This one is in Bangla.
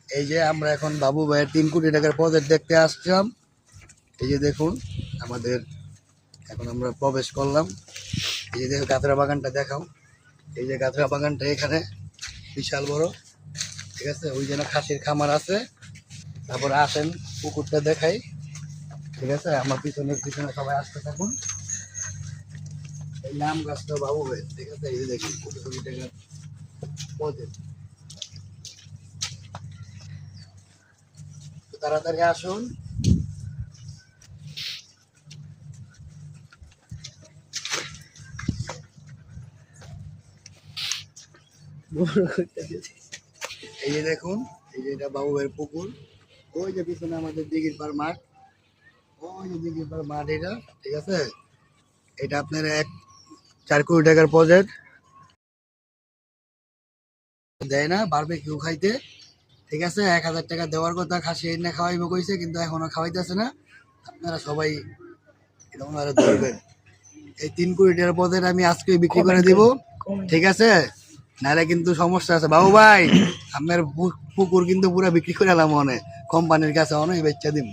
এই যে আমরা এখন বাবু ভাইয়ের 3 কোটি টাকার প্রজেক্ট দেখতে আসলাম। এই যে দেখুন আমাদের, এখন আমরা প্রবেশ করলাম। এই যে দেখো গাছরা বাগানটা দেখাও। এই যে গাছরা বাগানটা এখানে বিশাল বড়, ঠিক আছে। ওই যেন খাসির খামার আছে। তারপরে আসেন পুকুরটা দেখাই, ঠিক আছে। আমার পিছনে পিছনে সবাই আসতে থাকুন। এই নাম গাছটা বাবু ভাই, ঠিক আছে। এই যে দেখুন 2 কোটি টাকার প্রজেক্ট। তাড়াতাড়ি আসুন। এই যে দেখুন, এই যে এটা বাবু ভাইয়ের পুকুর। ওই যে পিছনে আমাদের দিঘির পাড় মাঠ, ওই যে দিঘির পাড় মাঠ এটা, ঠিক আছে। এটা আপনার 4 কোটি টাকার প্রজেক্ট দেয় না বারবিকিউ খাইতে, ঠিক আছে। 1,000 টাকা দেওয়ার কথা, খাসি এনে খাওয়াইবো কইছে, কিন্তু এখনো খাওয়াইতেছে না। আপনারা সবাই এটা ওনারা ধরবেন। এই 3 কোটি টাকার প্রজেক্ট আমি আজকে বিক্রি করে দিব, ঠিক আছে। নাহলে কিন্তু সমস্যা আছে বাবু ভাই। আপনার পুকুর কিন্তু পুরো বিক্রি করে এলাম, অনেক কোম্পানির কাছে অনেক বেচা দিন।